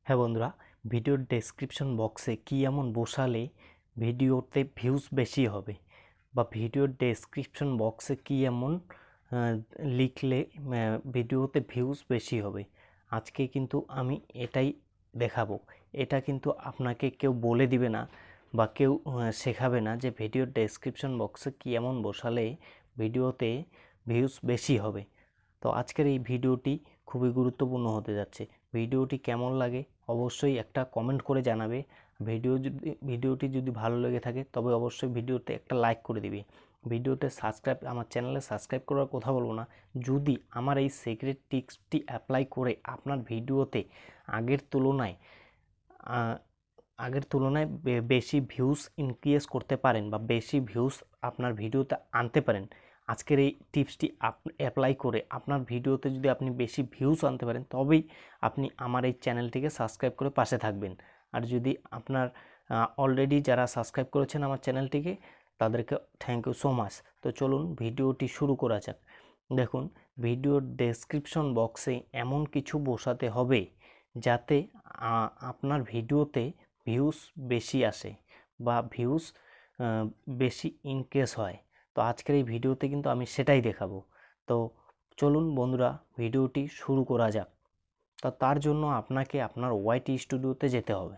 হ্যাঁ বন্ধুরা, ভিডিওর ডেসক্রিপশন বক্সে কি এমন বসালে ভিডিওতে ভিউজ বেশি হবে, বা ভিডিওর ডেসক্রিপশন বক্সে কি এমন লিখলে ভিডিওতে ভিউজ বেশি হবে। আজকে কিন্তু আমি এটাই দেখাবো। এটা কিন্তু আপনাকে কেউ বলে দিবে না বা কেউ শেখাবে না যে ভিডিওর ডেসক্রিপশন বক্সে কি এমন বসালে ভিডিওতে ভিউজ বেশি হবে। তো আজকের এই ভিডিওটি খুবই গুরুত্বপূর্ণ হতে যাচ্ছে। ভিডিওটি কেমন লাগে অবশ্যই একটা কমেন্ট করে জানাবে। ভিডিওটি যদি ভালো লেগে থাকে তবে অবশ্যই ভিডিওতে একটা লাইক করে দিবে। ভিডিওতে আমার চ্যানেলে সাবস্ক্রাইব করার কথা বলবো না। যদি আমার এই সিক্রেট টিপসটি অ্যাপ্লাই করে আপনার ভিডিওতে আগের তুলনায় বেশি ভিউজ ইনক্রিজ করতে পারেন বা বেশি ভিউজ আপনার ভিডিওতে আনতে পারেন, আজকের এই টিপসটি অ্যাপ্লাই করে আপনার ভিডিওতে যদি আপনি বেশি ভিউজ আনতে পারেন তবেই আপনি আমার এই চ্যানেলটিকে সাবস্ক্রাইব করে পাশে থাকবেন। আর যদি আপনার অলরেডি যারা সাবস্ক্রাইব করেছেন আমার চ্যানেলটিকে তাদেরকে থ্যাংক ইউ সো মাচ। তো চলুন ভিডিওটি শুরু করা যাক। দেখুন, ভিডিওর ডেসক্রিপশন বক্সে এমন কিছু বসাতে হবে যাতে আপনার ভিডিওতে ভিউজ বেশি আসে বা ভিউজ বেশি ইনক্রিজ হয়। তো আজকের এই ভিডিওতে কিন্তু আমি সেটাই দেখাবো। তো চলুন বন্ধুরা ভিডিওটি শুরু করা যাক। তো তার জন্য আপনাকে আপনার ওয়াইটি স্টুডিওতে যেতে হবে।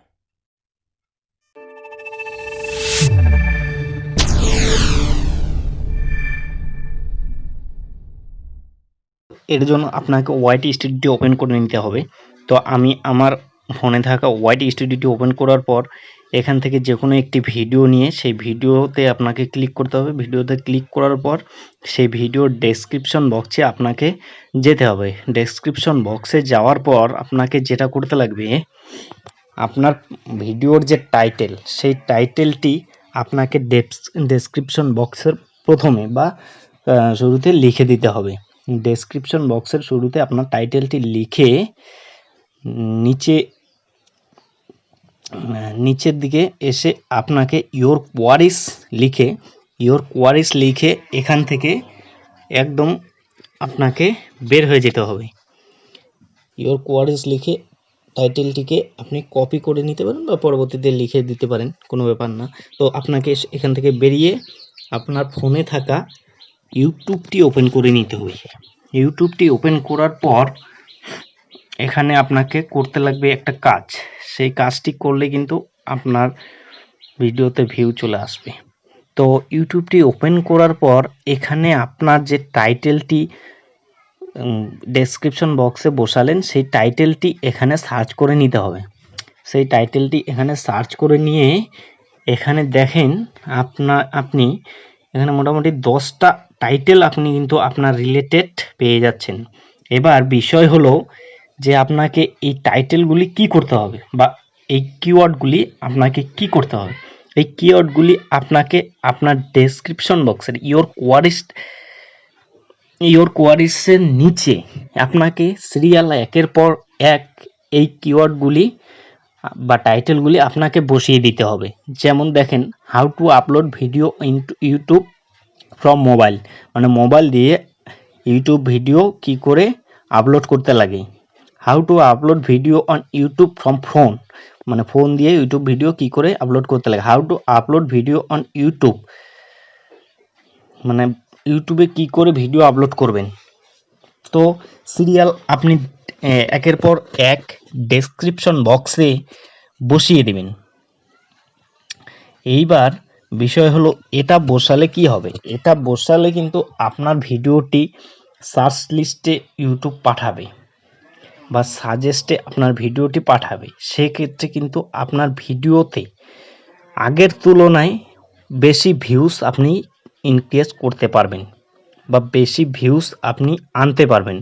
এর জন্য আপনাকে ওয়াইটি স্টুডিওটি ওপেন করে নিতে হবে। তো আমি আমার ফোনে থাকা ওয়াইটি স্টুডিওটি ওপেন করার পর এখান থেকে যে কোনো একটি ভিডিও নিয়ে সেই ভিডিওতে আপনাকে ক্লিক করতে হবে। ভিডিওতে ক্লিক করার পর সেই ভিডিওর ডেসক্রিপশন বক্সে আপনাকে যেতে হবে। ডেসক্রিপশন বক্সে যাওয়ার পর আপনাকে যেটা করতে লাগবে, আপনার ভিডিওর যে টাইটেল সেই টাইটেলটি আপনাকে ডেসক্রিপশন বক্সের প্রথমে বা শুরুতে লিখে দিতে হবে। ডেসক্রিপশন বক্সের শুরুতে আপনার টাইটেলটি লিখে নিচের দিকে এসে আপনাকে ইয়োর কোয়ারিস লিখে এখান থেকে একদম আপনাকে বের হয়ে যেতে হবে। ইয়োর কোয়ারিস লিখে টাইটেলটিকে আপনি কপি করে নিতে পারেন বা পরবর্তীতে লিখে দিতে পারেন, কোনো ব্যাপার না। তো আপনাকে এখান থেকে বেরিয়ে আপনার ফোনে থাকা ইউটিউবটি ওপেন করে নিতে হবে। ইউটিউবটি ওপেন করার পর এখানে আপনাকে করতে লাগবে একটা কাজ। সেই কাজটি করলে কিন্তু আপনার ভিডিওতে ভিউ চলে আসবে। তো ইউটিউবটি ওপেন করার পর এখানে আপনার যে টাইটেলটি ডেসক্রিপশন বক্সে বসালেন সেই টাইটেলটি এখানে সার্চ করে নিতে হবে। সেই টাইটেলটি এখানে সার্চ করে নিয়ে এখানে দেখেন আপনি এখানে মোটামুটি 10টা টাইটেল আপনি কিন্তু আপনার রিলেটেড পেয়ে যাচ্ছেন। এবার বিষয় হলো যে আপনাকে এই টাইটেলগুলি কি করতে হবে বা এই কিওয়ার্ডগুলি আপনাকে কি করতে হবে। এই কিওয়ার্ডগুলি আপনাকে আপনার ডেসক্রিপশন বক্সের ইয়োর কোয়ারিসের নিচে আপনাকে সিরিয়াল একের পর এক এই কিওয়ার্ডগুলি বা টাইটেলগুলি আপনাকে বসিয়ে দিতে হবে। যেমন দেখেন, how to upload video into YouTube from mobile, মানে মোবাইল দিয়ে ইউটিউব ভিডিও কি করে আপলোড করতে লাগে। How to upload video on YouTube from phone, মানে ফোন দিয়ে ইউটিউব ভিডিও কি করে আপলোড করতে লাগে। How to upload video on YouTube, মানে ইউটিউবে কি করে ভিডিও আপলোড করবেন। তো সিরিয়াল আপনি একের পর এক ডেসক্রিপশন বক্সে বসিয়ে দেবেন। এইবার বিষয় হলো এটা বসালে কি হবে। এটা বসালে কিন্তু আপনার ভিডিওটি সার্চ লিস্টে ইউটিউব পাঠাবে বা সাজেস্টে আপনার ভিডিওটি পাঠাবে। সেক্ষেত্রে কিন্তু আপনার ভিডিওতে আগের তুলনায় বেশি ভিউজ আপনি ইনক্রিজ করতে পারবেন বা বেশি ভিউজ আপনি আনতে পারবেন।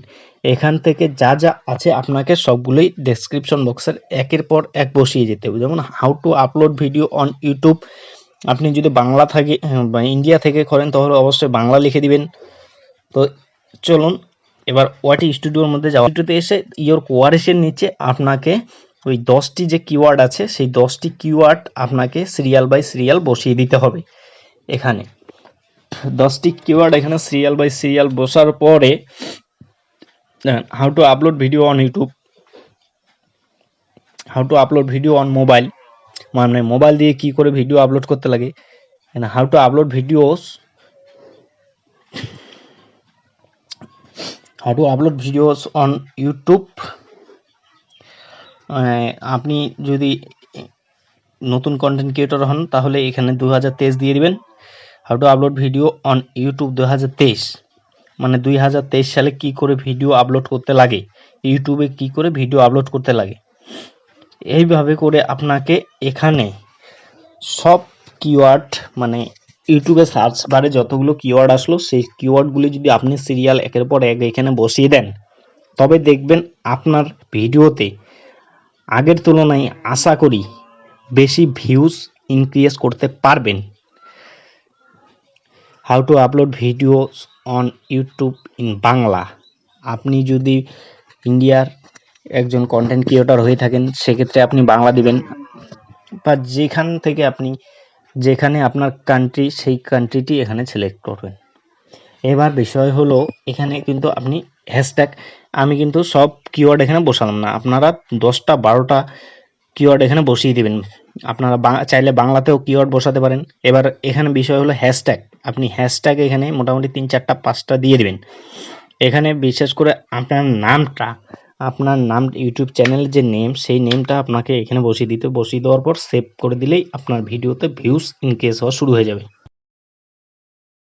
এখান থেকে যা যা আছে আপনাকে সবগুলোই ডেসক্রিপশন বক্সের একের পর এক বসিয়ে যেতে হবে। যেমন how to upload video on YouTube, আপনি যদি বাংলা থাকে বা ইন্ডিয়া থেকে করেন তাহলে অবশ্যই বাংলা লিখে দিবেন। তো চলুন এবার ওয়াইটি স্টুডিওর মধ্যে যাওয়া। স্টুডিওতে এসে ইয়োর কোয়ারিসের নিচে আপনাকে ওই 10টি যে কিওয়ার্ড আছে সেই 10টি কিওয়ার্ড আপনাকে সিরিয়াল বাই সিরিয়াল বসিয়ে দিতে হবে। এখানে 10টি কিওয়ার্ড এখানে সিরিয়াল বাই সিরিয়াল বসার পরে how to upload video on YouTube, how to upload video on mobile, মানে মোবাইল দিয়ে কি করে ভিডিও আপলোড করতে লাগে, how to upload videos, how to upload videos on YouTube. আপনি যদি নতুন কন্টেন্ট ক্রিয়েটর হন তাহলে এখানে 2023 দিয়ে দিবেন। How to upload video on YouTube 2023, মানে 2023 সালে কি করে ভিডিও আপলোড করতে লাগে, ইউটিউবে কি করে ভিডিও আপলোড করতে লাগে। এইভাবে করে আপনাকে এখানে সব কিওয়ার্ড, মানে ইউটিউবে সার্চ বারে যতগুলো কিওয়ার্ড আসলো সেই কিওয়ার্ডগুলি যদি আপনি সিরিয়াল একের পর এক এখানে বসিয়ে দেন, তবে দেখবেন আপনার ভিডিওতে আগের তুলনায় আশা করি বেশি ভিউজ ইনক্রিজ করতে পারবেন। How to upload videos on YouTube in Bangla, আপনি যদি ইন্ডিয়ার একজন কন্টেন্ট ক্রিয়েটর হয়ে থাকেন সেক্ষেত্রে আপনি বাংলা দিবেন, বা যেখানে আপনার কান্ট্রি সেই কান্ট্রিটি এখানে সিলেক্ট করবেন। এবার বিষয় হলো এখানে কিন্তু আপনি হ্যাশট্যাগ, আমি কিন্তু সব কিওয়ার্ড এখানে বসালাম না, আপনারা 10টা 12টা কিওয়ার্ড এখানে বসিয়ে দিবেন। আপনারা চাইলে বাংলাতেও কিওয়ার্ড বসাতে পারেন। এবার এখানে বিষয় হলো হ্যাশট্যাগ, আপনি হ্যাশট্যাগ এখানে মোটামুটি 3 4টা 5টা দিয়ে দিবেন। এখানে বিশেষ করে আপনার নামটা, আপনার নাম ইউটিউব চ্যানেলের যে নেম সেই নেমটা আপনাকে এখানে বসিয়ে দেওয়ার পর সেভ করে দিলেই আপনার ভিডিওতে ভিউজ ইনক্রিজ হওয়া শুরু হয়ে যাবে।